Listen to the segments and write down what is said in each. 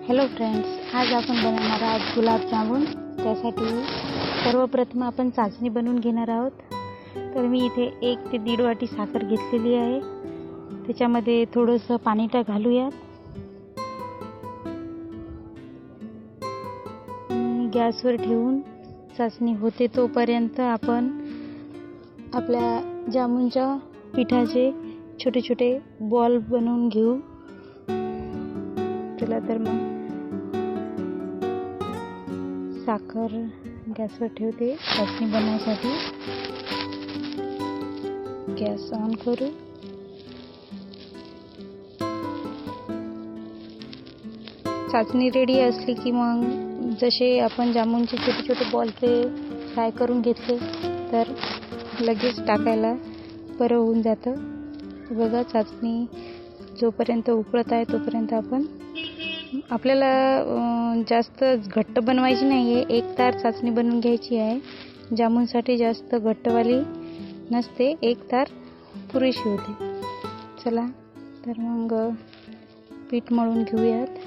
Hello friends, आज आपण बनवणार आहोत गुलाबजामुन। त्यासाठी सर्वप्रथम आपण चाचणी बनवून घेणार आहोत। तर मी इथे 1 ते 1.5 वाटी साखर घेतलेली आहे। त्याच्यामध्ये थोडंसं पाणी घालूयात। गॅसवर ठेवून चाचणी होते तोपर्यंत आपण आपल्या जामुनच्या पिठाचे छोटे छोटे बॉल बनवून घेऊ। चला तर मग साखर गॅसवर ठेवते चाचणी बनवण्यासाठी। गॅस ऑन करू। चाचणी रेडी असली की मग जसे आपण जामुनचे छोटे छोटे बॉल ते फ्राय करून घेतले तर लगेच टाकायला बरं होऊन जातं। बघा, चाचणी जोपर्यंत उकळत आहे तोपर्यंत आपल्याला जास्त घट्ट बनवायची नाही आहे, एकतार चाचणी बनवून घ्यायची आहे। जामुनसाठी जास्त घट्टवाली नसते, एकतार पुरेशी होते। चला तर मग पीठ मळून घेऊयात।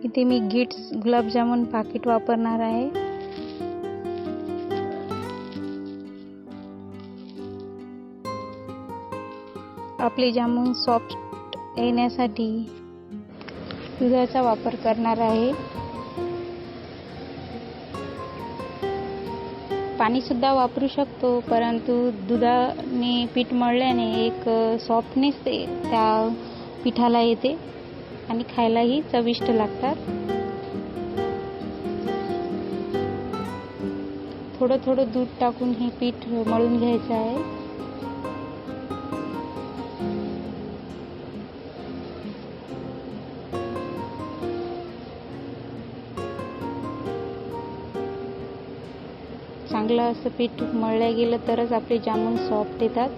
इथे मी गिट्स गुलाबजामुन पाकिट वापरणार आहे। आपले जामुन सॉफ्ट येण्यासाठी दुधाचा वापर करणार आहे। पाणी सुद्धा वापरू शकतो, परंतु दुधाने पीठ मळल्याने एक सॉफ्टनेस त्या पिठाला येते आणि खायलाही चविष्ट लागतात। थोडं थोडं दूध टाकून हे पीठ मळून घ्यायचं आहे। चांगलं असं पीठ मळलं गेलं तरच आपले जामुन सॉफ्ट येतात।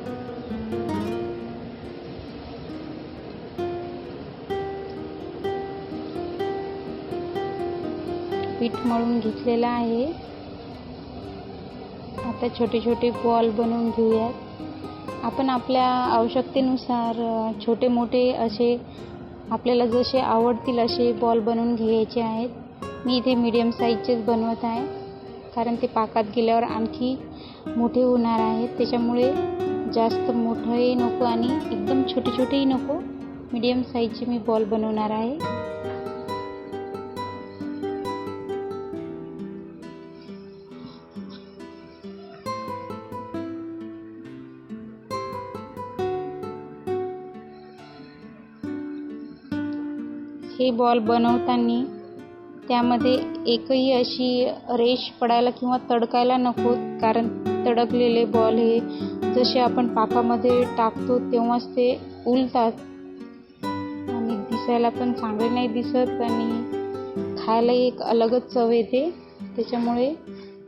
पीठ मळून घेतलेलं आहे। आता छोटे छोटे बॉल बनवून घेऊयात। आपण आपल्या आवश्यकतेनुसार छोटे मोठे असे आपल्याला जसे आवडतील असे बॉल बनवून घ्यायचे आहेत। मी इथे मीडियम साईजचेच बनवत आहे, कारण ते पाकात गेल्यावर आणखी मोठे होणार आहेत। त्याच्यामुळे जास्त मोठंही नको आणि एकदम छोटे छोटेही नको, मीडियम साईजचे मी बॉल बनवणार आहे। हे बॉल बनवताना त्यामध्ये एकही अशी रेष पडायला किंवा तडकायला नको, कारण तडकलेले बॉल हे जसे आपण पाकामध्ये टाकतो तेव्हाच ते उलतात आणि दिसायला पण चांगले नाही दिसत आणि खायला एक अलगच चव येते। त्याच्यामुळे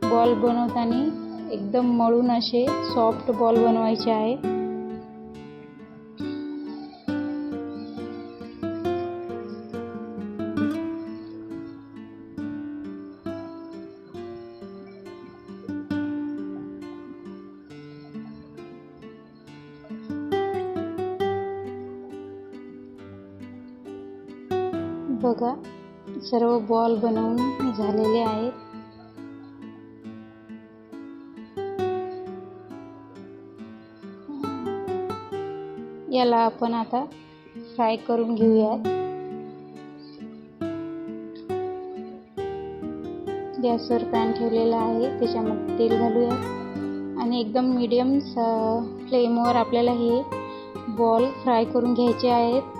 बॉल बनवताना एकदम मळून असे सॉफ्ट बॉल बनवायचे आहे। बघा, सर्व बॉल बनवून झालेले आहेत। याला आपण आता फ्राय करून घेऊयात। गॅसवर पॅन ठेवलेला आहे, त्याच्यामध्ये तेल घालूयात आणि एकदम मीडियम फ्लेमवर आपल्याला हे बॉल फ्राय करून घ्यायचे आहेत।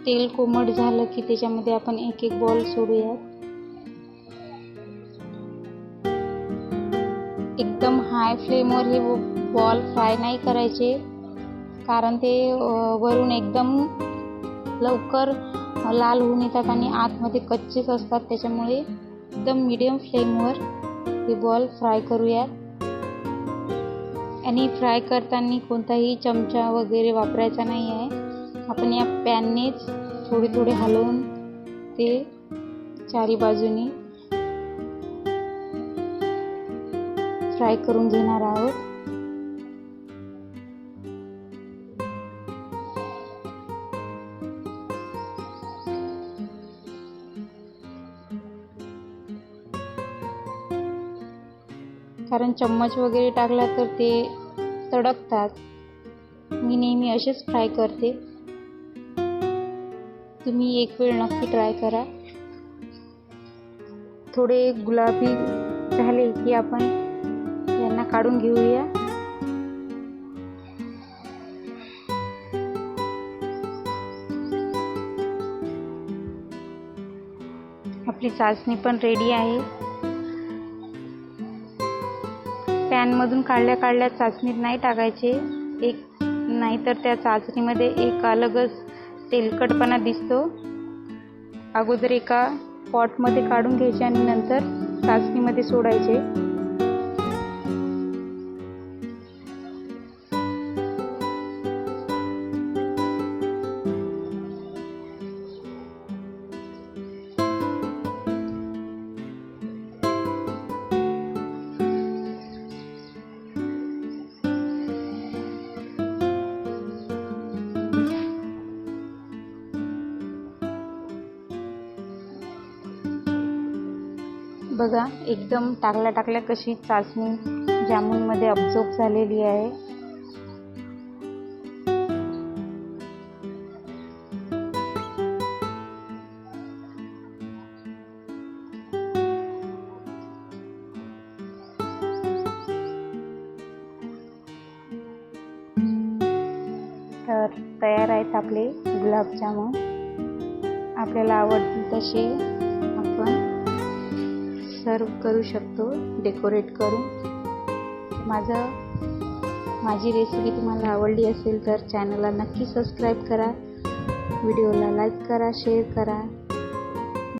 तेल कोमट झालं की त्याच्यामध्ये आपण एक एक बॉल सोडूयात। एकदम हाय फ्लेमवर हे बॉल फ्राय नाही करायचे, कारण ते वरून एकदम लवकर लाल होऊन येतात आणि आतमध्ये कच्चेच असतात। त्याच्यामुळे एकदम मीडियम फ्लेमवर हे बॉल फ्राय करूयात। आणि फ्राय करताना कोणताही चमचा वगैरे वापरायचा नाही आहे, आपण या पॅननेच थोडे थोडे हलवून ते चारी बाजूनी फ्राय करून घेणार आहोत. कारण चम्मच वगैरे टाकला तर ते तडकतात. मी नेहमी असेच फ्राय करते. तुम्ही एक वेळ नक्की ट्राय करा. थोडे गुलाबी झाले की आपण यांना काढून घेऊया. आपली चाचणी पण रेडी आहे. पॅनमधून काढल्या काढल्या चाचणीत नाही टाकायचे, नाहीतर त्या चाचणीमध्ये एक अलगच तेलकटपणा दिसतो. अगोदर एका पॉटमध्ये काढून घ्यायचे आणि नंतर चाचणीमध्ये सोडायचे. बघा, एकदम टाकल्या टाकल्या कशी चाचणी जामुनमध्ये अब्झॉर्ब झालेली आहे. तर तयार आहेत आपले गुलाबजामुन. आपल्याला आवडतील तसे आपण सर्व करू शकतो डेकोरेट करून. माझी रेसिपी तुम्हाला आवडली असेल तर चॅनलला नक्की सबस्क्राईब करा, व्हिडिओला लाईक करा, शेअर करा.